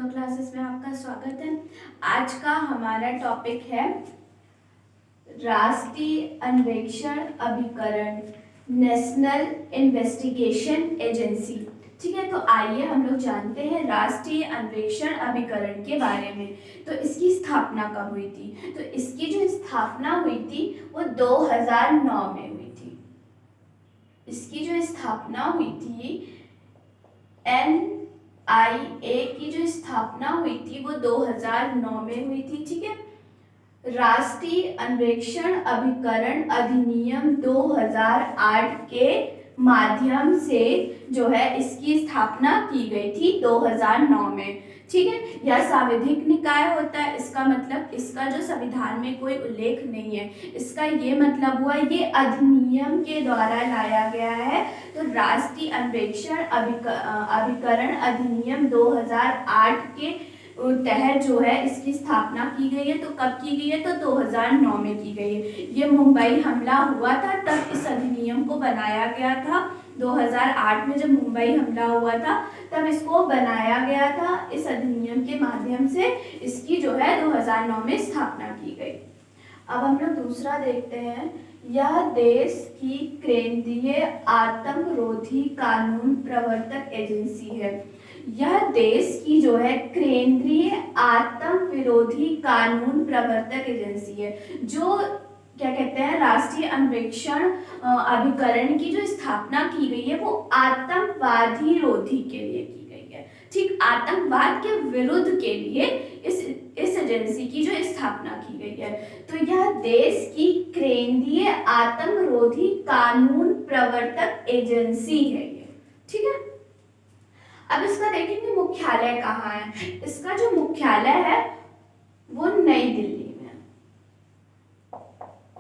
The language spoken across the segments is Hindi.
शिवा क्लासेस में आपका स्वागत है। आज का हमारा टॉपिक है राष्ट्रीय अन्वेषण अभिकरण, नेशनल इन्वेस्टिगेशन एजेंसी। ठीक है, तो आइए हम लोग जानते हैं राष्ट्रीय अन्वेषण अभिकरण के बारे में। तो इसकी स्थापना कब हुई थी? तो इसकी जो स्थापना हुई थी वो 2009 में हुई थी। इसकी जो स्थापना हुई थी, NIA की जो स्थापना हुई थी वो 2009 में हुई थी। ठीक है, राष्ट्रीय अन्वेषण अभिकरण अधिनियम 2008 के माध्यम से जो है इसकी स्थापना की गई थी 2009 में। ठीक है, यह सांविधिक निकाय होता है। इसका मतलब इसका जो संविधान में कोई उल्लेख नहीं है। इसका ये मतलब हुआ ये अधिनियम के द्वारा लाया गया है। तो राष्ट्रीय अन्वेषण अभिकरण अधिनियम 2008 के तहत जो है इसकी स्थापना की गई है। तो कब की गई है? तो 2009 में की गई है। ये मुंबई हमला हुआ था तब इस अधिनियम को बनाया गया था। 2008 में जब मुंबई हमला हुआ था तब इसको बनाया गया था। इस अधिनियम के माध्यम से इसकी जो है 2009 में स्थापना की गई। अब हम लोग दूसरा देखते हैं। यह देश की केंद्रीय आतंकरोधी कानून प्रवर्तक एजेंसी है। यह देश की जो है केंद्रीय आतंक विरोधी कानून प्रवर्तक एजेंसी है। जो क्या कहते हैं, राष्ट्रीय अन्वेषण अभिकरण की जो स्थापना की गई है वो आतंकवादी रोधी के लिए की गई है। ठीक, आतंकवाद के विरुद्ध के लिए इस एजेंसी की जो स्थापना की गई है। तो यह देश की केंद्रीय आतंकरोधी कानून प्रवर्तक एजेंसी है ये। ठीक है, अब इसका देखेंगे मुख्यालय कहाँ है। इसका जो मुख्यालय है वो नई दिल्ली में।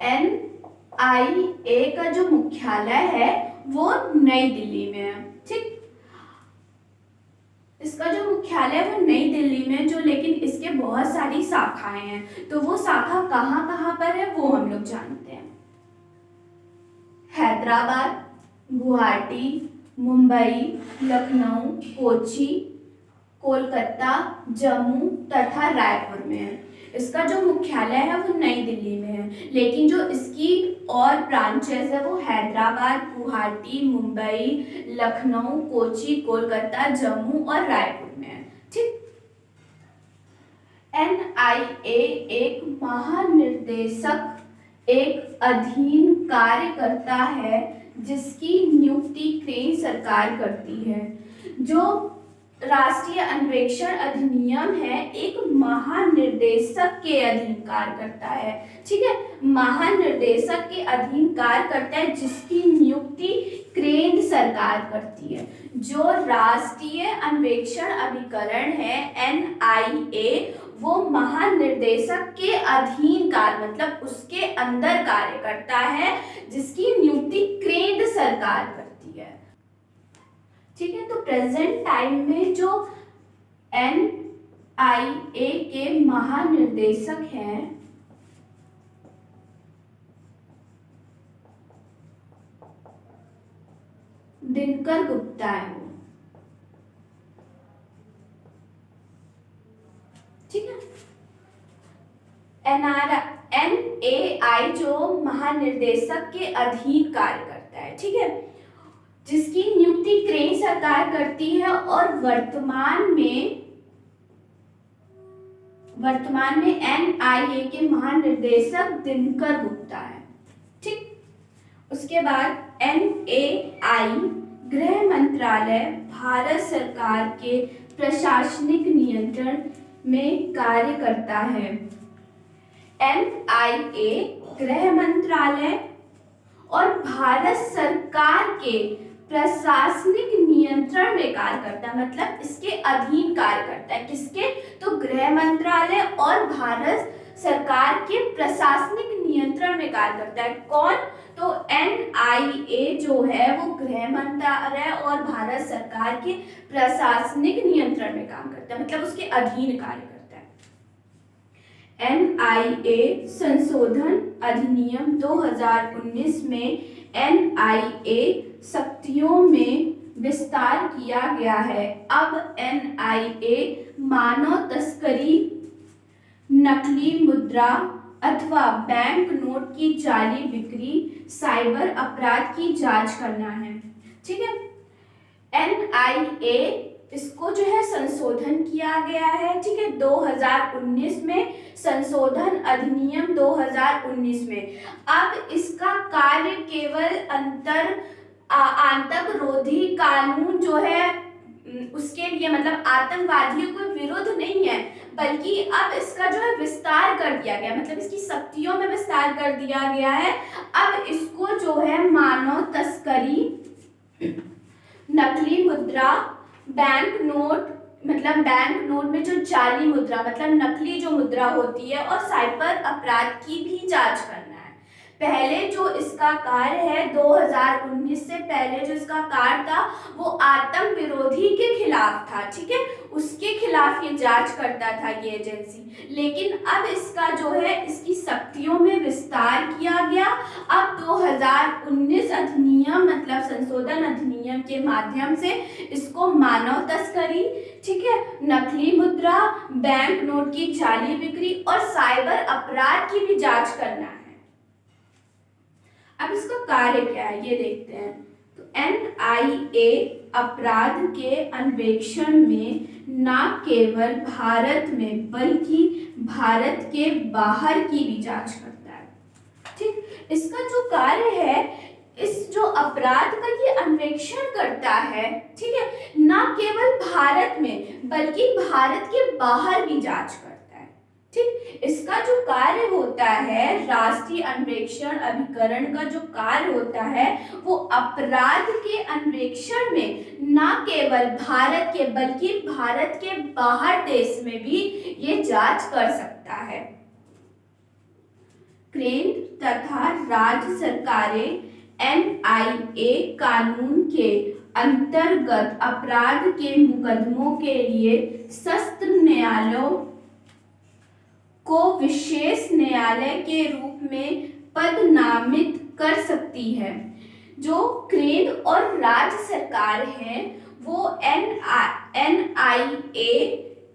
NIA का जो मुख्यालय है वो नई दिल्ली में है। ठीक, इसका जो मुख्यालय है वो नई दिल्ली में, जो लेकिन इसके बहुत सारी शाखाएं हैं। तो वो शाखा कहाँ कहाँ पर है वो हम लोग जानते हैं। हैदराबाद, गुवाहाटी, मुंबई, लखनऊ, कोची, कोलकाता, जम्मू तथा रायपुर में है। इसका जो मुख्यालय है वो नई दिल्ली में है, लेकिन जो इसकी और ब्रांचेस है वो हैदराबाद, गुवाहाटी, मुंबई, लखनऊ, कोची, कोलकाता, जम्मू और रायपुर में है। ठीक, NIA एक महानिर्देशक एक अधीन कार्यकर्ता है जिसकी नियुक्ति केंद्र सरकार करती है। जो राष्ट्रीय अन्वेषण अधिनियम है एक महानिर्देशक के अधीन कार्य करता है। ठीक है, महानिर्देशक के अधीन कार्य करता है जिसकी नियुक्ति केंद्र सरकार करती है। जो राष्ट्रीय अन्वेषण अभिकरण है NIA वो महानिर्देशक के अधीन कार्य मतलब उसके अंदर कार्य करता है जिसकी नियुक्ति केंद्र सरकार करती है। ठीक है, तो प्रेजेंट टाइम में जो NIA के महानिर्देशक हैं दिनकर गुप्ता है वो। ठीक है, NAI जो महानिर्देशक के अधीन कार्य करता है। ठीक है, जिसकी नियुक्ति केंद्र सरकार करती है और वर्तमान में NIA के महानिर्देशक दिनकर गुप्ता है। ठीक, उसके बाद NAI गृह मंत्रालय भारत सरकार के प्रशासनिक नियंत्रण में कार्य करता है। NIA गृह मंत्रालय और भारत सरकार के प्रशासनिक नियंत्रण में कार्य करता है, मतलब इसके अधीन कार्य करता है। किसके? तो गृह मंत्रालय और भारत सरकार के प्रशासनिक नियंत्रण में कार्य करता है। कौन? तो NIA जो है वो गृह मंत्रालय और भारत सरकार के प्रशासनिक नियंत्रण में काम करता है, मतलब उसके अधीन कार्य करता है। NIA संशोधन अधिनियम 2019 में NIA शक्तियों में विस्तार किया गया है। अब एनआईए मानव तस्करी, नकली मुद्रा अथवा बैंक नोट की जाली बिक्री, साइबर अपराध की जांच करना है। ठीक है, एनआईए इसको जो है संशोधन किया गया है। ठीक है, 2019 में संशोधन अधिनियम 2019 में। अब इसका कार्य केवल आतंकरोधी कानून जो है उसके लिए, मतलब आतंकवादियों के विरुद्ध नहीं है, बल्कि अब इसका जो है विस्तार कर दिया गया, मतलब इसकी शक्तियों में विस्तार कर दिया गया है। अब इसको जो है मानव तस्करी, नकली मुद्रा, बैंक नोट, मतलब बैंक नोट में जो जाली मुद्रा, मतलब नकली जो मुद्रा होती है, और साइबर अपराध की भी जांच करना है। पहले जो इसका कार्य है 2019 से पहले जो इसका कार्य था वो आतंक विरोधी के खिलाफ था। ठीक है, उसके खिलाफ ये जांच करता था ये एजेंसी, लेकिन अब इसका जो है इसकी शक्तियों में विस्तार किया गया। अब 2019 अधिनियम, मतलब संशोधन अधिनियम के माध्यम से इसको मानव तस्करी, ठीक है, नकली मुद्रा, बैंक नोट की जाली बिक्री और साइबर अपराध की भी जांच करना है। अब इसका कार्य क्या है ये देखते हैं। तो एनआईए अपराध के अन्वेषण में न केवल भारत में बल्कि भारत के बाहर की भी जांच करता है। ठीक, इसका जो कार्य है, इस जो अपराध का ये अन्वेषण करता है, ठीक है, न केवल भारत में बल्कि भारत के बाहर भी जांच करता है। ठीक, इसका जो कार्य होता है, राष्ट्रीय अन्वेषण अभिकरण का जो कार्य होता है, वो अपराध के अन्वेषण में न केवल भारत के बल्कि भारत के बाहर देश में भी ये जांच कर सकता है। केंद्र तथा राज्य सरकारें एनआईए कानून के अंतर्गत अपराध के मुकदमों के लिए सशस्त्र न्यायालयों को विशेष न्यायालय के रूप में पदनामित कर सकती है। जो केंद्र और राज्य सरकार है वो एनआईए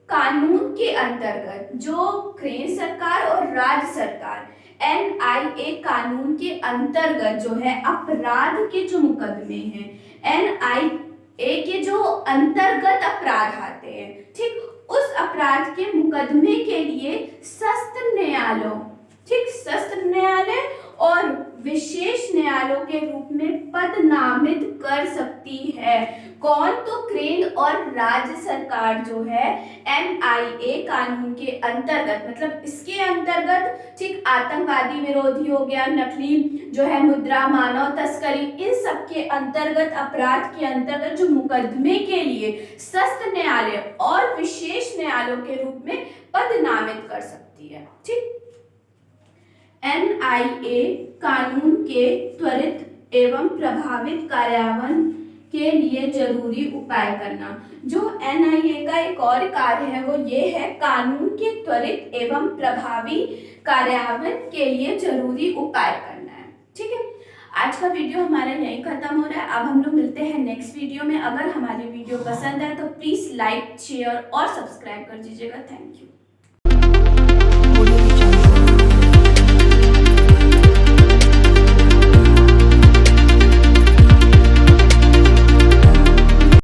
कानून के अंतर्गत, जो केंद्र सरकार और राज्य सरकार एनआईए कानून के अंतर्गत जो है अपराध के जो मुकदमे हैं, एनआईए के जो अंतर्गत अपराध आते हैं, ठीक, उस अपराध के मुकदमे के लिए सशस्त्र न्यायालयों, ठीक, सशस्त्र न्यायालय और विशेष न्यायालयों के रूप में पदनामित कर सकती है। कौन? तो केंद्र और राज्य सरकार जो है एनआईए कानून के अंतर्गत, मतलब इसके अंतर्गत, ठीक, आतंकवादी विरोधी हो गया, नकली जो है मुद्रा, मानव तस्करी, इन सब के अंतर्गत, अपराध के अंतर्गत जो मुकदमे के लिए सशस्त्र न्यायालय और विशेष न्यायालयों के रूप में पदनामित कर सकती है। ठीक, एनआईए कानून के त्वरित एवं प्रभावित कार्यान्वयन के लिए जरूरी उपाय करना। जो एनआईए का एक और कार्य है वो ये है, कानून के त्वरित एवं प्रभावी कार्यान्वयन के लिए जरूरी उपाय करना है। ठीक है, आज का वीडियो हमारा यहीं खत्म हो रहा है। अब हम लोग मिलते हैं नेक्स्ट वीडियो में। अगर हमारी वीडियो पसंद है तो प्लीज लाइक, शेयर और सब्सक्राइब कर दीजिएगा। Thank you.